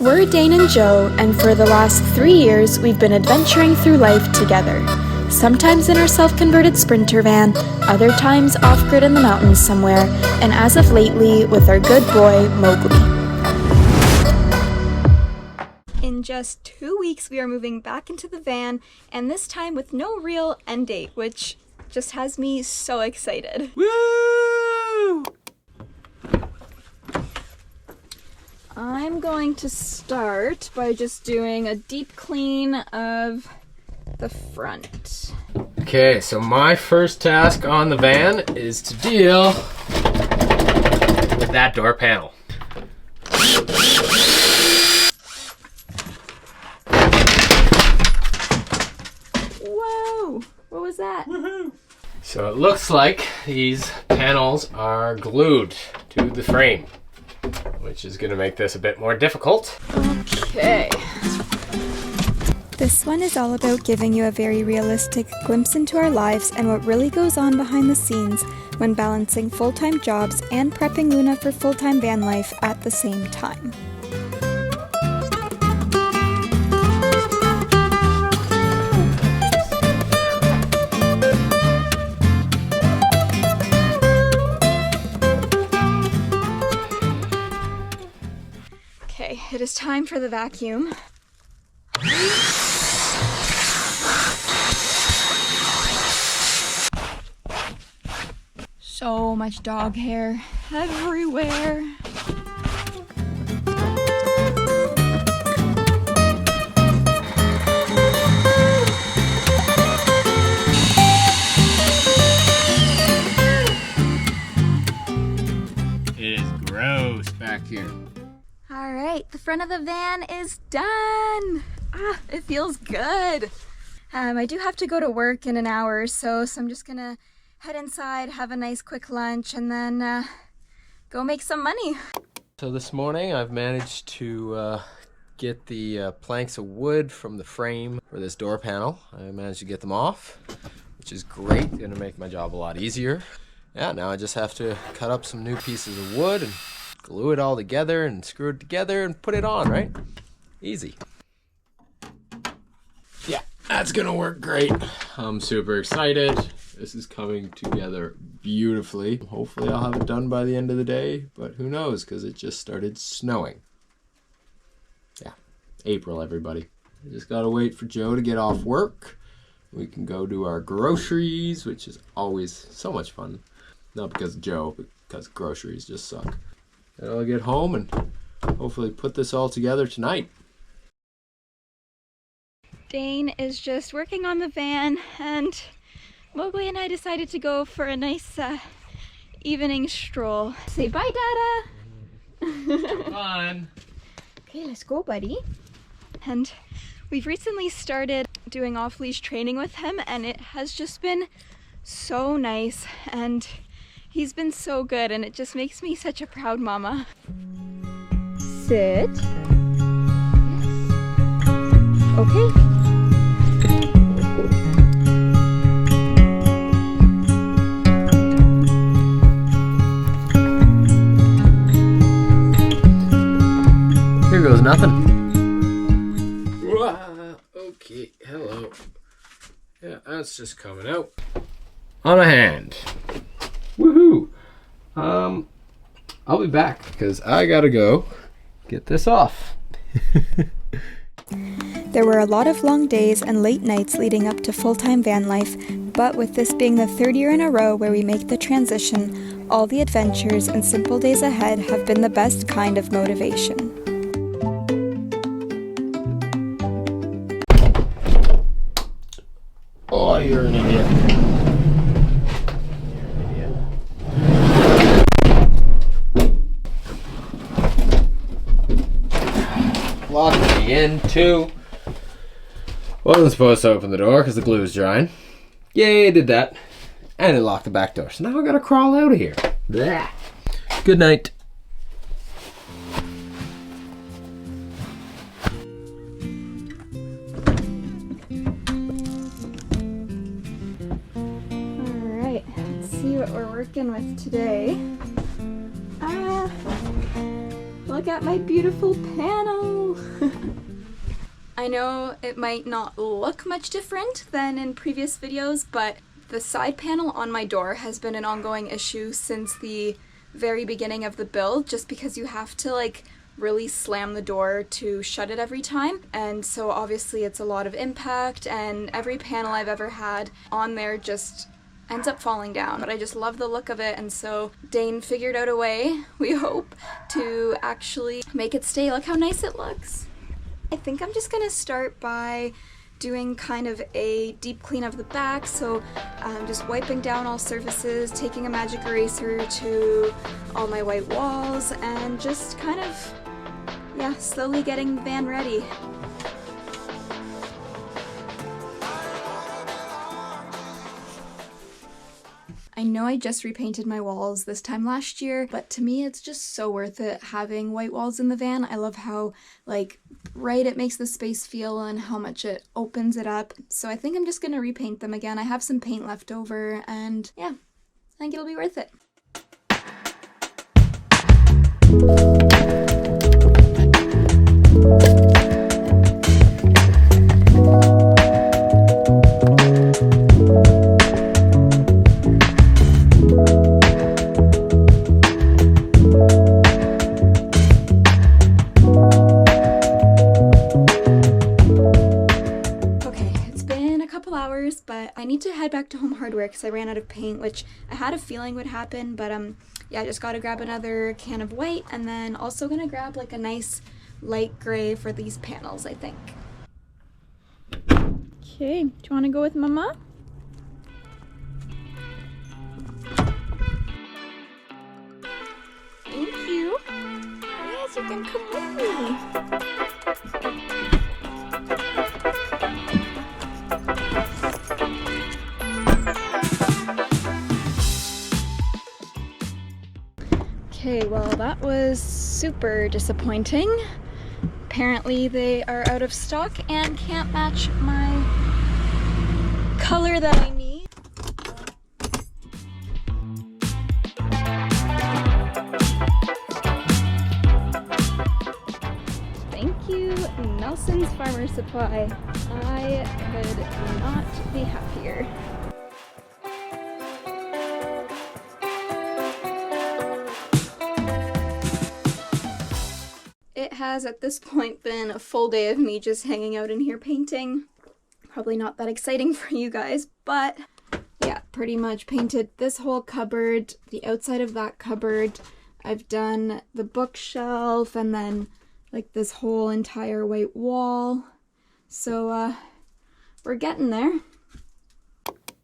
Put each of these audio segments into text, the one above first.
We're Dayne and Jo, and for the last 3 years, we've been adventuring through life together. Sometimes in our self-converted Sprinter van, other times off-grid in the mountains somewhere, and as of lately, with our good boy, Mowgli. In just 2 weeks, we are moving back into the van, and this time with no real end date, which just has me so excited. Woo! I'm going to start by just doing a deep clean of the front. Okay, so my first task on the van is to deal with that door panel. Whoa! What was that? Woohoo! So it looks like these panels are glued to the frame, which is going to make this a bit more difficult. Okay. This one is all about giving you a very realistic glimpse into our lives and what really goes on behind the scenes when balancing full-time jobs and prepping Luna for full-time van life at the same time. Okay, it is time for the vacuum. So much dog hair everywhere. It is gross back here. All right, the front of the van is done. It feels good. I do have to go to work in an hour or so, so I'm just gonna head inside, have a nice quick lunch, and then go make some money. So this morning I've managed to get the planks of wood from the frame for this door panel. I managed to get them off, which is great. Gonna make my job a lot easier. Yeah, now I just have to cut up some new pieces of wood and glue it all together and screw it together and put it on, right? Easy. Yeah, that's gonna work great. I'm super excited. This is coming together beautifully. Hopefully I'll have it done by the end of the day, but who knows, because it just started snowing. Yeah, April, everybody. I just gotta wait for Joe to get off work. We can go do our groceries, which is always so much fun. Not because of Joe, but because groceries just suck. And I'll get home and hopefully put this all together tonight. Dayne is just working on the van, and Mowgli and I decided to go for a nice evening stroll. Say bye, Dada! Fun! Okay, let's go, buddy. And we've recently started doing off-leash training with him, and it has just been so nice, and he's been so good, and it just makes me such a proud mama. Sit. Yes. Okay. Here goes nothing. Okay, hello. Yeah, that's just coming out. On a hand. Woohoo! I'll be back because I gotta go get this off. There were a lot of long days and late nights leading up to full-time van life, but with this being the 3rd year in a row where we make the transition, all the adventures and simple days ahead have been the best kind of motivation. Oh, you're an idiot. Locked me in too. Wasn't supposed to open the door because the glue is drying. Yay, I did that. And it locked the back door. So now I gotta crawl out of here. Blah. Good night. Alright, let's see what we're working with today. Look at my beautiful panel. I know it might not look much different than in previous videos, but the side panel on my door has been an ongoing issue since the very beginning of the build, just because you have to like really slam the door to shut it every time, and so obviously it's a lot of impact, and every panel I've ever had on there just ends up falling down. But I just love the look of it, and so Dayne figured out a way, we hope, to actually make it stay. Look how nice it looks. I think I'm just gonna start by doing kind of a deep clean of the back, so just wiping down all surfaces, taking a magic eraser to all my white walls, and just kind of, yeah, slowly getting the van ready. I know I just repainted my walls this time last year, but to me it's just so worth it having white walls in the van. I love how like bright it makes the space feel and how much it opens it up. So I think I'm just gonna repaint them again. I have some paint left over, and yeah, I think it'll be worth it. But I need to head back to Home Hardware because I ran out of paint, which I had a feeling would happen, but yeah, I just gotta grab another can of white, and then also gonna grab like a nice light gray for these panels, I think. Okay, do you want to go with Mama? Thank you. Yes, you can come with me. Okay, well that was super disappointing. Apparently they are out of stock and can't match my color that I need. Thank you, Nelson's Farmer Supply. I could not be happier. It has at this point been a full day of me just hanging out in here painting. Probably not that exciting for you guys, but yeah, pretty much painted this whole cupboard, the outside of that cupboard. I've done the bookshelf and then like this whole entire white wall. So we're getting there.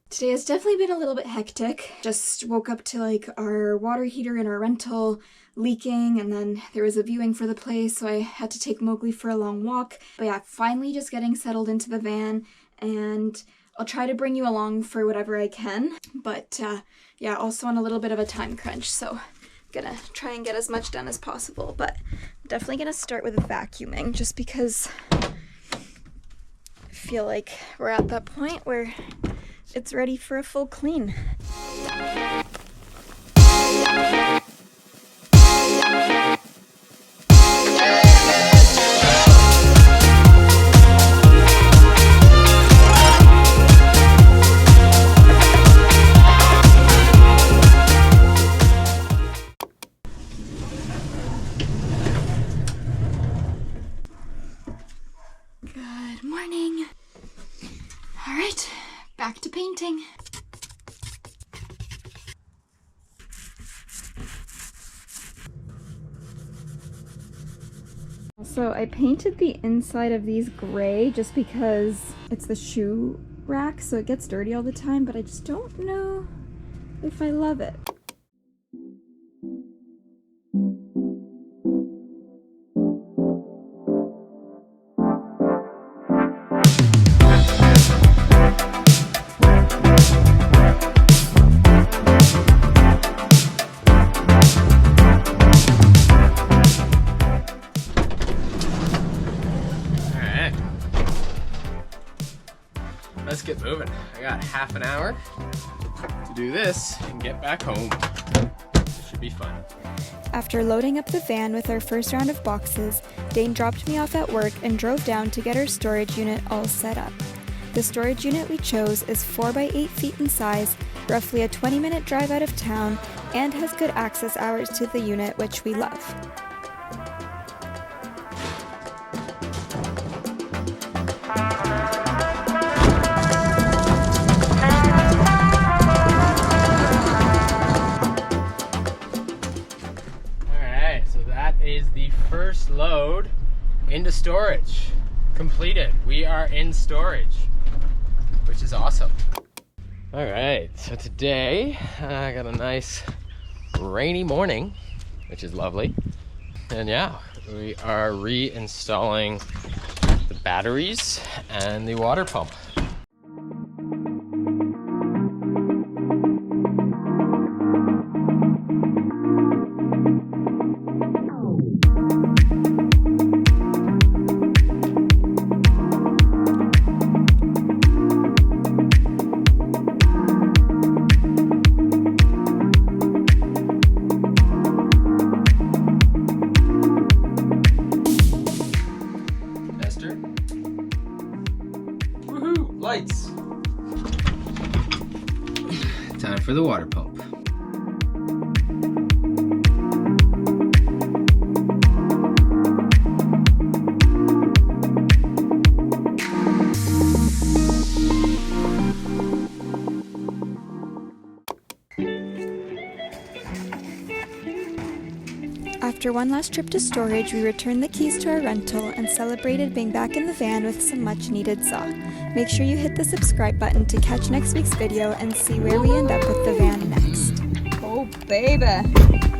Today has definitely been a little bit hectic. Just woke up to like our water heater in our rental leaking, and then there was a viewing for the place, so I had to take Mowgli for a long walk. But yeah, finally just getting settled into the van, and I'll try to bring you along for whatever I can. But yeah, also on a little bit of a time crunch, so gonna try and get as much done as possible. But I'm definitely gonna start with vacuuming, just because I feel like we're at that point where it's ready for a full clean. Good morning. All right, back to painting. So I painted the inside of these gray just because it's the shoe rack, so it gets dirty all the time, but I just don't know if I love it. Let's get moving. I got half an hour to do this and get back home. It should be fun. After loading up the van with our first round of boxes, Dayne dropped me off at work and drove down to get our storage unit all set up. The storage unit we chose is 4 by 8 feet in size, roughly a 20-minute drive out of town, and has good access hours to the unit, which we love. Alright, so that is the first load into storage. Completed. We are in storage, which is awesome. All right, so today I got a nice rainy morning, which is lovely. And yeah, we are reinstalling the batteries and the water pump. Woohoo! Lights! Time for the water pump. After one last trip to storage, we returned the keys to our rental and celebrated being back in the van with some much needed thaw. Make sure you hit the subscribe button to catch next week's video and see where we end up with the van next. Oh baby!